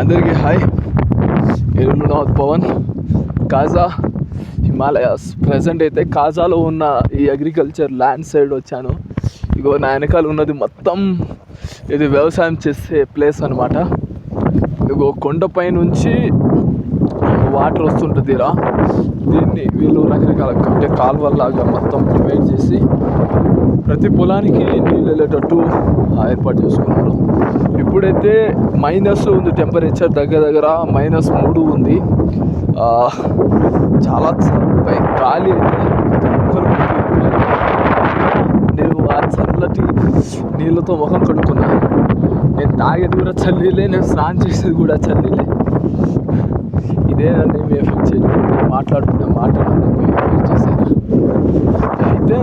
అందరికీ హాయ్, నేను పవన్. కాజా హిమాలయాస్. ప్రజెంట్ అయితే కాజాలో ఉన్న ఈ అగ్రికల్చర్ ల్యాండ్ సైడ్ వచ్చాను. ఇగో నా వెనకాల ఉన్నది మొత్తం ఇది వ్యవసాయం చేసే ప్లేస్ అనమాట. ఇగో కొండపై నుంచి వాటర్ వస్తుంటుంది రా. దీన్ని వీళ్ళు రకరకాల అంటే కాలువల్లాగా మొత్తం డివైడ్ చేసి ప్రతి పొలానికి నీళ్ళు వెళ్ళేటట్టు ఏర్పాటు చేసుకున్నారు. ఇప్పుడైతే మైనస్ ఉంది టెంపరేచర్, దగ్గర -3 ఉంది. చాలా గాలి అయితే నేను ఆ చల్లటి నీళ్ళతో ముఖం కడుక్కున్నా. నేను తాగేది కూడా చల్లీలే, నేను స్నానం చేసేది కూడా చల్లీలే. ఇదే నన్ను ఏమి ఎఫెక్ట్ చేయలేదు. నేను మాట్లాడుకునే మాట్లాడుకునే ఎఫెక్ట్ చేశాను. అయితే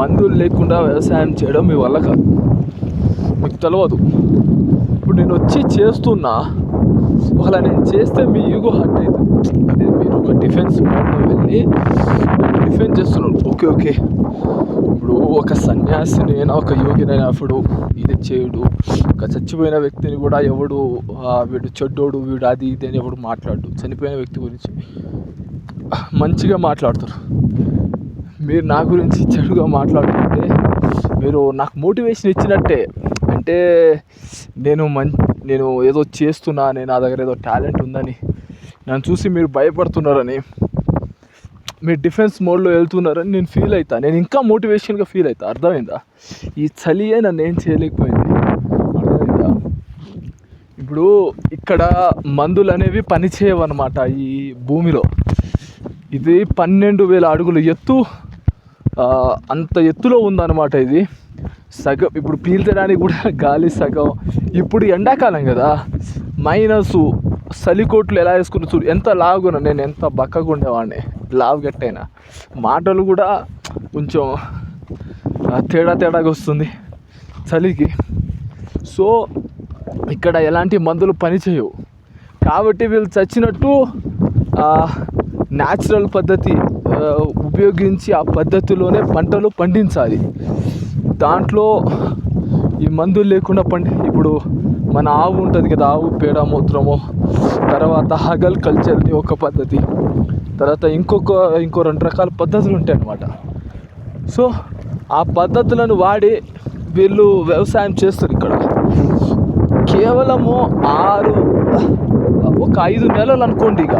మందులు లేకుండా వ్యవసాయం చేయడం మీ వల్ల కాదు, మీకు తెలియదు. ఇప్పుడు నేను వచ్చి చేస్తున్నా, ఒకవేళ నేను చేస్తే మీ ఈగో హర్ట్ అవుతుంది. అదే మీరు ఒక డిఫెన్స్ మోడ్లో వెళ్ళి డిఫెన్స్ చేస్తున్నారు. ఓకే ఇప్పుడు ఒక సన్యాసినైనా ఒక యోగినైనప్పుడు ఇది చేయడు. ఒక చచ్చిపోయిన వ్యక్తిని కూడా ఎవడు వీడు చెడ్డోడు, వీడు అది ఇది అని ఎవడు మాట్లాడు. చనిపోయిన వ్యక్తి గురించి మంచిగా మాట్లాడతారు. మీరు నా గురించి చెడుగా మాట్లాడుతుంటే మీరు నాకు మోటివేషన్ ఇచ్చినట్టే. అంటే నేను ఏదో చేస్తున్నా, నా దగ్గర ఏదో టాలెంట్ ఉందని నన్ను చూసి మీరు భయపడుతున్నారని, మీరు డిఫెన్స్ మోడ్లో వెళ్తున్నారని నేను ఫీల్ అవుతా. నేను ఇంకా మోటివేషన్గా ఫీల్ అవుతా. అర్థమైందా? ఈ చలియే నన్ను ఏం చేయలేకపోయింది. అర్థమైందా? ఇప్పుడు ఇక్కడ మందులు అనేవి పనిచేయవన్నమాట ఈ భూమిలో. ఇది 12,000 అడుగులు ఎత్తు, అంత ఎత్తులో ఉందన్నమాట. ఇది సగం ఇప్పుడు పీల్చడానికి కూడా గాలి సగం. ఇప్పుడు ఎండాకాలం కదా, చలికోట్లు ఎలా వేసుకుని చూడు, ఎంత లాగున్నా. నేను ఎంత బక్కగా ఉండేవాడిని, లావు గట్టైనా. మాటలు కూడా కొంచెం తేడాగా వస్తుంది చలికి. సో ఇక్కడ ఎలాంటి మందులు పనిచేయవు కాబట్టి వీళ్ళు చచ్చినట్టు న్యాచురల్ పద్ధతి ఉపయోగించి ఆ పద్ధతిలోనే పంటలు పండించాలి. దాంట్లో ఈ మందులు లేకుండా ఇప్పుడు మన ఆవు ఉంటుంది కదా, ఆవు పేడ మూత్రము, తర్వాత హగల్ కల్చర్ని ఒక పద్ధతి, తర్వాత ఇంకో 2 రకాల పద్ధతులు ఉంటాయి అన్నమాట. సో ఆ పద్ధతులను వాడి వీళ్ళు వ్యవసాయం చేస్తారు. ఇక్కడ కేవలము 5 నెలలు అనుకోండి. ఇక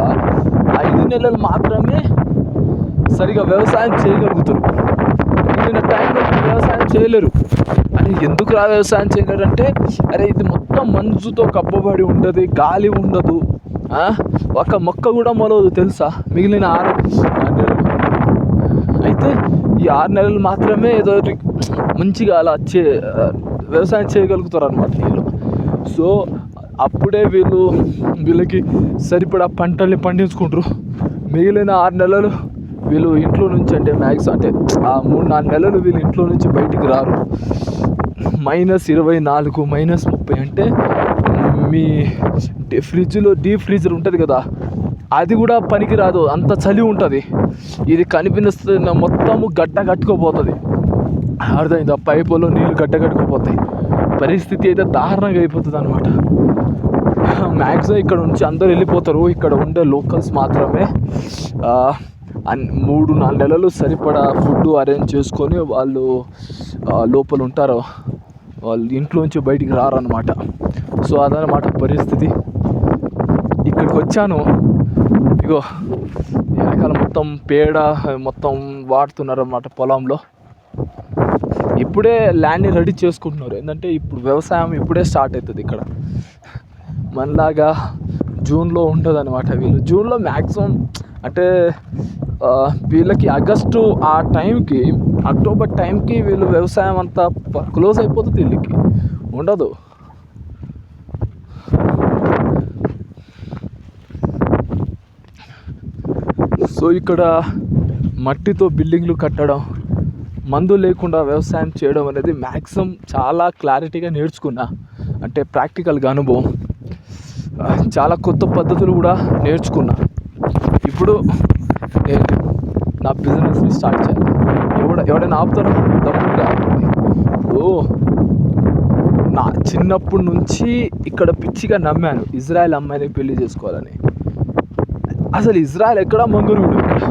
5 నెలలు మాత్రమే సరిగా వ్యవసాయం చేయగలుగుతారు. మిగిలిన టైంలో వ్యవసాయం చేయలేరు. అని ఎందుకు వ్యవసాయం చేయలేరు అంటే, అరే ఇది మొత్తం మంచుతో కప్పబడి ఉంటుంది, గాలి ఉండదు, ఒక మొక్క కూడా మొలవదు తెలుసా మిగిలిన 6 నెలలు. అయితే ఈ 6 నెలలు మాత్రమే ఏదో మంచిగా అలా వ్యవసాయం చేయగలుగుతారు అన్నమాట వీళ్ళు. సో అప్పుడే వీళ్ళకి సరిపడా పంటల్ని పండించుకుంటారు. మిగిలిన 6 నెలలు వీళ్ళు ఇంట్లో నుంచి, అంటే మ్యాక్సిమం అంటే ఆ 3-4 నెలలు వీళ్ళు ఇంట్లో నుంచి బయటికి రారు. -24, -30 అంటే మీ ఫ్రిడ్జ్లో డీప్ ఫ్రీజర్ ఉంటుంది కదా, అది కూడా పనికి రాదు, అంత చలి ఉంటుంది. ఇది కనిపిస్తున్న మొత్తము గడ్డ కట్టుకోపోతుంది. అర్థమైంది? ఆ పైపులో నీళ్ళు గడ్డ కట్టుకోపోతాయి. పరిస్థితి అయితే దారుణంగా అయిపోతుంది అనమాట. మ్యాక్సిమం ఇక్కడ నుంచి అందరూ వెళ్ళిపోతారు. ఇక్కడ ఉండే లోకల్స్ మాత్రమే 3-4 నెలలు సరిపడా ఫుడ్ అరేంజ్ చేసుకొని వాళ్ళు లోపల ఉంటారు. వాళ్ళు ఇంట్లోంచి బయటికి రారన్నమాట. సో అదనమాట పరిస్థితి. ఇక్కడికి వచ్చాను. ఇగో వెనకాల మొత్తం పేడ మొత్తం వాడుతున్నారు అన్నమాట పొలంలో. ఇప్పుడే ల్యాండ్ని రెడీ చేసుకుంటున్నారు. ఏంటంటే ఇప్పుడు వ్యవసాయం ఇప్పుడే స్టార్ట్ అవుతుంది ఇక్కడ. మనలాగా జూన్లో ఉంటుంది అనమాట. వీళ్ళు జూన్లో మ్యాక్సిమం అంటే వీళ్ళకి ఆగస్టు ఆ టైంకి, అక్టోబర్ టైంకి వీళ్ళు వ్యవసాయం అంతా క్లోజ్ అయిపోతుంది. వీళ్ళకి ఉండదు. సో ఇక్కడ మట్టితో బిల్డింగ్లు కట్టడం, మందు లేకుండా వ్యవసాయం చేయడం అనేది మ్యాక్సిమం చాలా క్లారిటీగా నేర్చుకున్నా. అంటే ప్రాక్టికల్గా అనుభవం. చాలా కొత్త పద్ధతులు కూడా నేర్చుకున్నా. ఇప్పుడు నేను నా బిజినెస్ని స్టార్ట్ చేయాలి. ఎవడైనా ఆపుతారో తప్పుగా ఆపండి. ఇప్పుడు నా చిన్నప్పటి నుంచి ఇక్కడ పిచ్చిగా నమ్మాను ఇజ్రాయెల్ అమ్మాయిని పెళ్లి చేసుకోవాలని. అసలు ఇజ్రాయెల్ ఎక్కడ, మంగళూరు ఎక్కడ?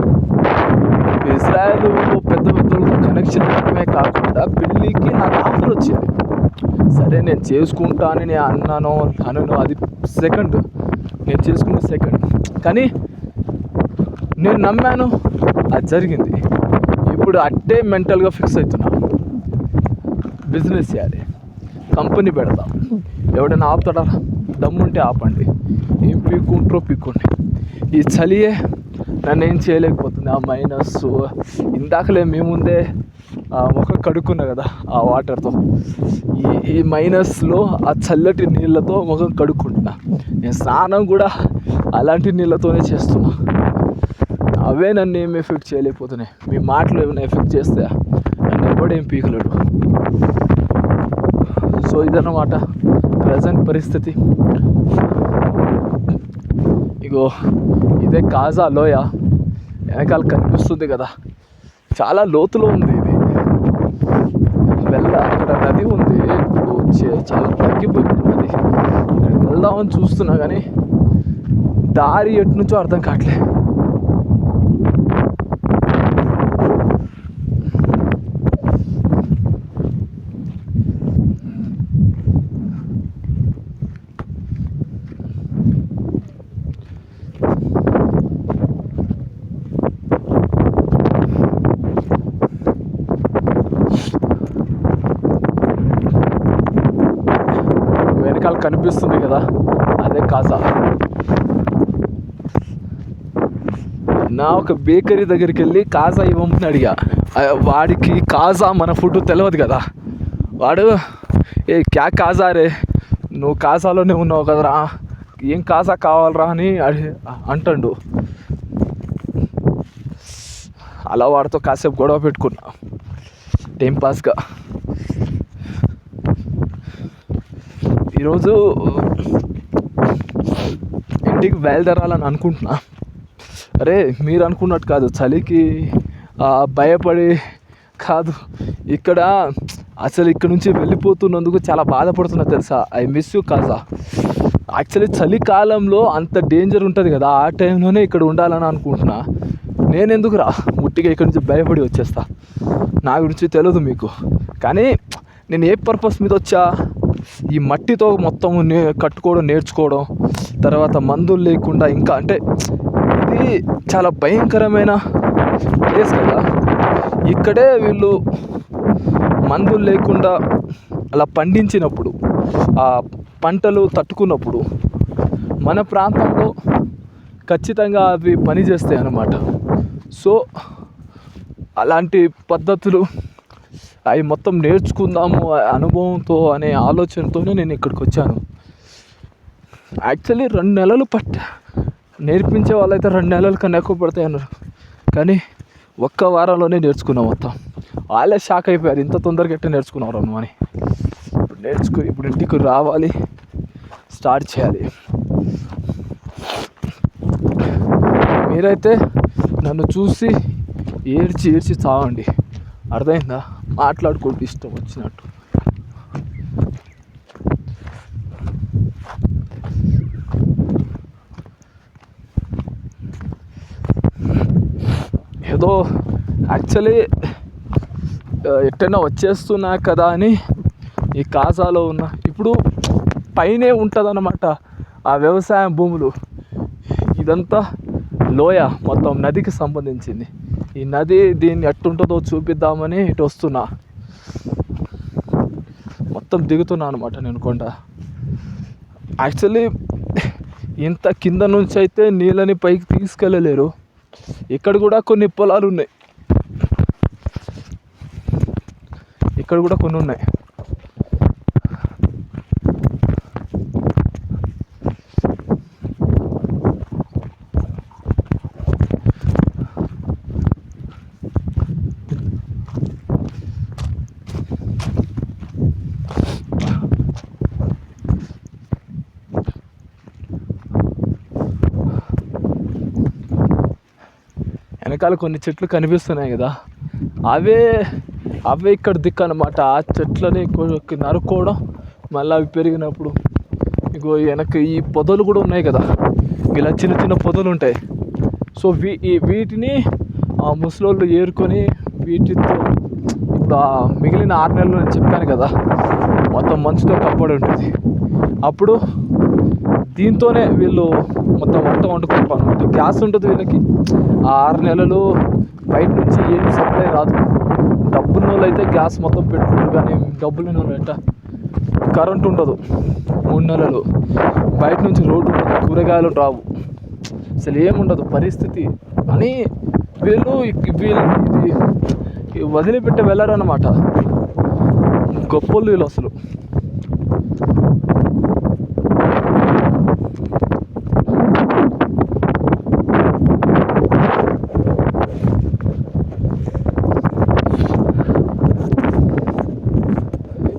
ఇజ్రాయెల్ పెద్ద పెద్దలతో కనెక్షన్ ఉండడమే కాకుండా పెళ్ళికి నాకు ఆఫర్ వచ్చింది. సరే నేను చేసుకుంటా అని నేను అన్నాను, అది సెకండ్, నేను చేసుకున్న సెకండ్. కానీ నేను నమ్మాను, అది జరిగింది. ఇప్పుడు అట్టే మెంటల్గా ఫిక్స్ అవుతున్నా, బిజినెస్ చేయాలి, కంపెనీ పెడదాం. ఎవడైనా ఆపుతాడా? దమ్ముంటే ఆపండి, ఏం పీక్కుంటారో పీక్కోండి. ఈ చలియే నన్ను ఏం చేయలేకపోతుంది. ఆ మైనస్ ఇందాకలే మీ ముందే ముఖం కడుక్కున్నా కదా ఆ వాటర్తో. ఈ మైనస్లో ఆ చల్లటి నీళ్ళతో ముఖం కడుక్కుంటున్నా. నేను స్నానం కూడా అలాంటి నీళ్ళతోనే చేస్తున్నా. అవే నన్ను ఏం ఎఫెక్ట్ చేయలేకపోతున్నాయి. మీ మాటలు ఏమైనా ఎఫెక్ట్ చేస్తే నన్ను ఎవడేం పీకలేడు. సో ఇదన్నమాట ప్రజెంట్ పరిస్థితి. ఇగో ఇదే కాజా లోయ, వెనకాల కనిపిస్తుంది కదా, చాలా లోతులో ఉంది ఇది. అక్కడ నది ఉంది, ఇప్పుడు చాలా తగ్గిపోయింది నది. వెళ్దామని చూస్తున్నా కానీ దారి ఎటు నుంచో అర్థం కావట్లే. వెనకాల కనిపిస్తుంది కదా, అదే కాజా. నా ఒక బేకరీ దగ్గరికి వెళ్ళి కాజా ఇవ్వమని అడిగా. వాడికి కాజా మన ఫుడ్ తెలియదు కదా. వాడు క్యా కాజా రే, నువ్వు కాజాలోనే ఉన్నావు కదరా, ఏం కాజా కావాలరా అని అంటాడు. అలా వాడితో కాసేపు గొడవ పెట్టుకున్నా టైంపాస్గా. ఈరోజు ఇంటికి బయలుదేరాలని అనుకుంటున్నా. అరే మీరు అనుకున్నట్టు కాదు, చలికి భయపడి కాదు. ఇక్కడ అసలు ఇక్కడ నుంచి వెళ్ళిపోతున్నందుకు చాలా బాధపడుతున్నా తెలుసా. I miss you Kaja. Actually చలికాలంలో అంత డేంజర్ ఉంటుంది కదా, ఆ టైంలోనే ఇక్కడ ఉండాలని అనుకుంటున్నా. నేను ఎందుకు రా ముట్టిగా ఇక్కడ నుంచి భయపడి వచ్చేస్తా. నా గురించి తెలియదు మీకు, కానీ నేను ఏ పర్పస్ మీద వచ్చా, ఈ మట్టితో మొత్తం కట్టుకోవడం నేర్చుకోవడం, తర్వాత మందులు లేకుండా. ఇంకా అంటే ఇది చాలా భయంకరమైన ప్లేస్ కదా. ఇక్కడే వీళ్ళు మందులు లేకుండా అలా పండించినప్పుడు, ఆ పంటలు తట్టుకున్నప్పుడు మన ప్రాంతంలో ఖచ్చితంగా అవి పనిచేస్తాయి అన్నమాట. సో అలాంటి పద్ధతులు అవి మొత్తం నేర్చుకుందాము అనుభవంతో అనే ఆలోచనతోనే నేను ఇక్కడికి వచ్చాను. యాక్చువల్లీ 2 నెలలు నేర్పించే వాళ్ళైతే 2 నెలల కన్నా ఎక్కువ పడతాయి అన్నారు, కానీ ఒక్క వారంలోనే నేర్చుకున్నాం మొత్తం. వాళ్ళే షాక్ అయిపోయారు, ఇంత తొందరగా ఎట్లా నేర్చుకున్నారు అని. ఇప్పుడు ఇంటికి రావాలి, స్టార్ట్ చేయాలి. మీరైతే నన్ను చూసి ఏడ్చి చావండి, అర్థమైందా? మాట్లాడుకుంటూ ఇష్టం వచ్చినట్టు. ఏదో యాక్చువల్లీ ఎట్టైనా వచ్చేస్తున్నా కదా అని ఈ కాజాలో ఉన్న ఇప్పుడు పైనే ఉంటుంది అన్నమాట ఆ వ్యవసాయ భూములు. ఇదంతా లోయ, మొత్తం నదికి సంబంధించింది. ఈ నది దీన్ని ఎట్టుంటుందో చూపిద్దామని ఇటు వస్తున్నా, మొత్తం దిగుతున్నా అనమాట నేను కొండ. యాక్చువల్లీ ఇంత కింద నుంచి అయితే నీళ్ళని పైకి తీసుకెళ్ళలేరు. ఇక్కడ కూడా కొన్ని పొలాలు ఉన్నాయి, ఇక్కడ కూడా కొన్ని ఉన్నాయి. వెనకాల కొన్ని చెట్లు కనిపిస్తున్నాయి కదా, అవే అవే ఇక్కడ దిక్కు అనమాట. ఆ చెట్లని నరుక్కోవడం, మళ్ళీ అవి పెరిగినప్పుడు ఇగో వెనక ఈ పొదలు కూడా ఉన్నాయి కదా, ఇలా చిన్న చిన్న పొదలు ఉంటాయి. సో వీటిని ముసలోళ్ళు ఏరుకొని వీటితో ఇప్పుడు మిగిలిన 6 నెలలు నేను చెప్పాను కదా, మొత్తం మంచుతో కప్పబడి ఉంటుంది. అప్పుడు దీంతోనే వీళ్ళు మొత్తం వంట వండుకుంటారు అనమాట. గ్యాస్ ఉంటుంది వీళ్ళకి. ఆ 6 నెలలు బయట నుంచి ఏం సప్లై రాదు. డబ్బున్న వాళ్ళు అయితే గ్యాస్ మొత్తం పెట్టుకుంటారు, కానీ డబ్బులు లేని వాళ్ళు ఎట్ట, కరెంట్ ఉండదు 3 నెలలు, బయట నుంచి రోడ్డు ఉండదు, కూరగాయలు రావు, అసలు ఏముండదు పరిస్థితి. అని వీళ్ళు ఇది వదిలిపెట్టి వెళ్ళారన్నమాట. గొప్పలు వీళ్ళు అసలు.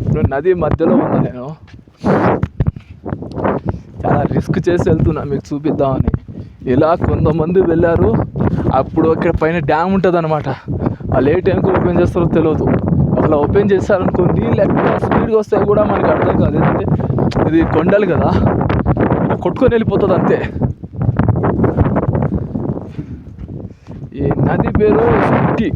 ఇప్పుడు నది మధ్యలో ఉన్నా, నేను చాలా రిస్క్ చేసి వెళ్తున్నా మీకు చూపిద్దామని. ఇలా కొంతమంది వెళ్ళారు. అప్పుడు ఇక్కడ పైన డ్యామ్ ఉంటుంది అనమాట. వాళ్ళు ఏ టైంకి ఓపెన్ చేస్తారో తెలియదు. అలా ఓపెన్ చేస్తారనుకో, నీళ్ళు ఎక్కడ స్పీడ్గా వస్తాయి కూడా మనకి అర్థం కాదు. ఎందుకంటే ఇది కొండలు కదా, కొట్టుకొని వెళ్ళిపోతుంది అంతే. ఈ నది పేరు స్పిటి.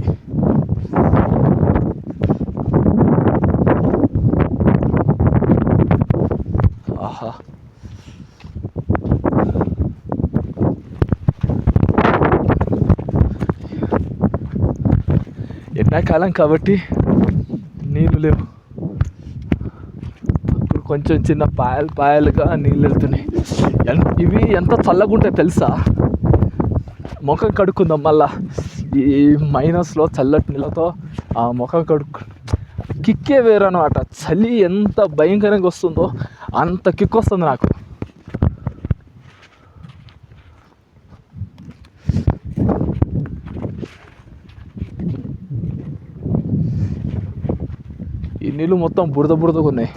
ఆహా, ఎండాకాలం కాబట్టి నీళ్ళు లేవు. ఇప్పుడు కొంచెం చిన్న పాయలుగా నీళ్ళు వెళ్తున్నాయి. ఇవి ఎంత చల్లగా ఉంటాయి తెలుసా. ముఖం కడుక్కుందాం మళ్ళా ఈ మైనస్లో చల్లటి నీళ్ళతో ఆ ముఖం కిక్కే వేరు అనమాట. చలి ఎంత భయంకరంగా వస్తుందో అంత కిక్ వస్తుంది నాకు. ఈ నీళ్ళు మొత్తం బురదగా ఉన్నాయి.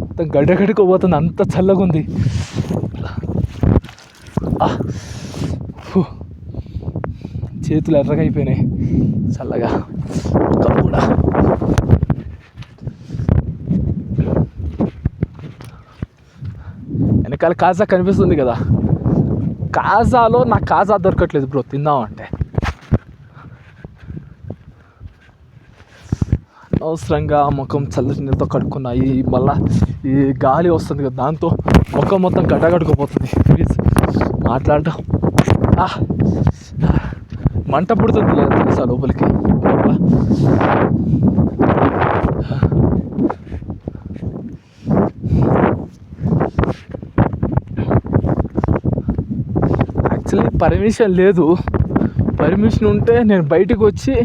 మొత్తం గడ్డగడ్డుకోబోతుంది, అంత చల్లగా ఉంది. చేతులు ఎర్రగా అయిపోయినాయి చల్లగా. కూడా వెనకాల కాజా కనిపిస్తుంది కదా, కాజాలో నాకు కాజా దొరకట్లేదు బ్రో తిందామంటే. అనవసరంగా ముఖం చల్లటి నీళ్ళతో కడుక్కున్నాయి. మళ్ళీ ఈ గాలి వస్తుంది కదా, దాంతో ముఖం మొత్తం గడ్డగడుకుపోతుంది. ప్లీజ్ మాట్లాడటం మంట పుడుతుంది లేదా తెలుసా లోపలికి. యాక్చువల్లీ పర్మిషన్ లేదు. పర్మిషన్ ఉంటే నేను బయటకు వచ్చి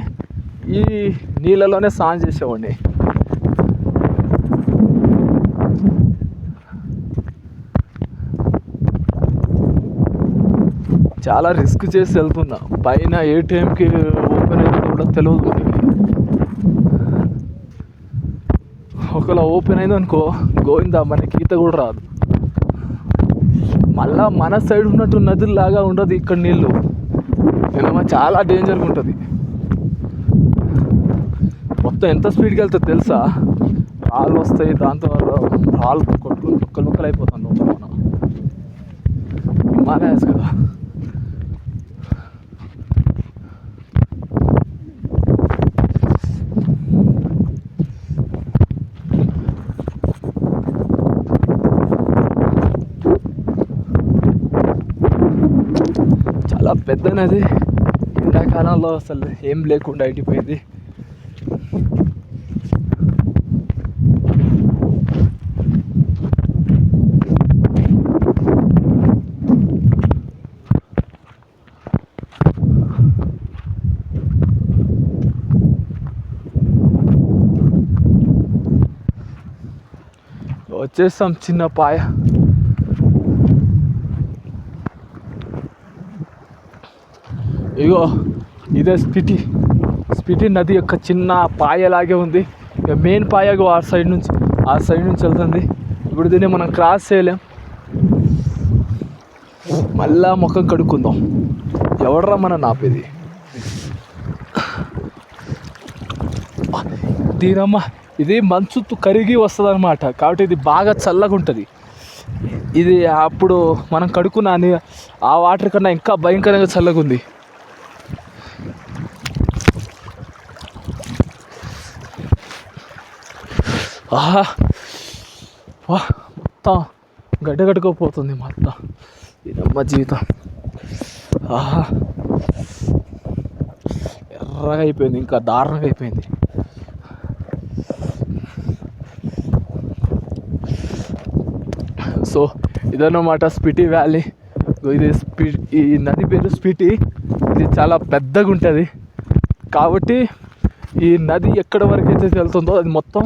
ఈ నీళ్ళలోనే స్నానం చేసేవాడిని. చాలా రిస్క్ చేసి వెళ్తున్నా. పైన ఏ టైంకి ఓపెన్ అయితే కూడా తెలియదు మనకి. ఒకవేళ ఓపెన్ అయిందనుకో గోవిందా, మనకి ఈత కూడా రాదు. మళ్ళా మన సైడ్ ఉన్నట్టు నదుల్లాగా ఉండదు ఇక్కడ నీళ్ళు. ఏమో చాలా డేంజర్గా ఉంటుంది. మొత్తం ఎంత స్పీడ్కి వెళ్తుంది తెలుసా. రాళ్ళు వస్తాయి, దాంతో రాళ్ళు కొట్టుకుని ముక్కలు అయిపోతాను మనం. హిమాలయాస్ కదా. చాలా పెద్ద నది. ఎండాకాలంలో అసలు ఏం లేకుండా అయిపోయింది. వచ్చేస్తాం చిన్న పాయ. ఇగో ఇదే స్పిటి నది యొక్క చిన్న పాయలాగే ఉంది. ఇక మెయిన్ పాయగా ఆ సైడ్ నుంచి వెళ్తుంది. ఇప్పుడు దీన్ని మనం క్రాస్ చేయలేం. మళ్ళా ముఖం కడుక్కుందాం. ఎవడరా మన నాపేది దీనమ్మ. ఇది మంచు కరిగి వస్తుంది అనమాట. కాబట్టి ఇది బాగా చల్లగా ఉంటుంది. ఇది అప్పుడు మనం కడుక్కున్న ఆ వాటర్ కన్నా ఇంకా భయంకరంగా చల్లగా ఉంది. ఆహా మొత్తం గడ్డగట్టుకోపోతుంది మొత్తం. ఇదమ్మ జీవితం. ఆహా ఎర్రగా అయిపోయింది, ఇంకా దారుణంగా అయిపోయింది. సో ఇదన్నమాట స్పిటి వ్యాలీ. ఇది ఈ నది పేరు స్పిటి. ఇది చాలా పెద్దగా ఉంటుంది. కాబట్టి ఈ నది ఎక్కడి వరకు అయితే వెళ్తుందో అది మొత్తం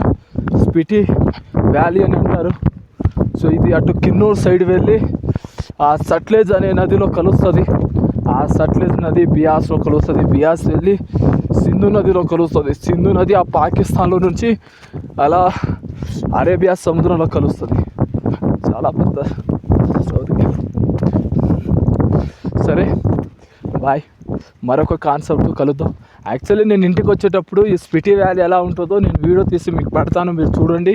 స్పిటి వ్యాలీ అని అంటారు. సో ఇది అటు కిన్నూరు సైడ్ వెళ్ళి ఆ సట్లెజ్ అనే నదిలో కలుస్తుంది. ఆ సట్లెజ్ నది బియాస్లో కలుస్తుంది. బియాస్ వెళ్ళి సింధు నదిలో కలుస్తుంది. సింధు నది ఆ పాకిస్తాన్లో నుంచి అలా అరేబియా సముద్రంలో కలుస్తుంది. చాలా పెద్ద సౌదీ. సరే బాయ్, మరొక కాన్సెప్ట్ కలుద్దాం. యాక్చువల్లీ నేను ఇంటికి వచ్చేటప్పుడు ఈ స్పిటి వ్యాలీ ఎలా ఉంటుందో నేను వీడియో తీసి మీకు పెడతాను, మీరు చూడండి.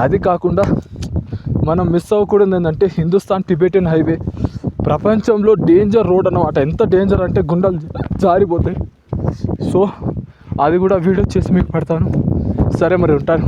అది కాకుండా మనం మిస్ అవ్వకూడదు ఏంటంటే హిందుస్థాన్ టిబెటియన్ హైవే ప్రపంచంలో డేంజర్ రోడ్ అన్నమాట. ఎంత డేంజర్ అంటే గుండెలు జారిపోతాయి. సో అది కూడా వీడియో చేసి మీకు పెడతాను. సరే మరి ఉంటాను.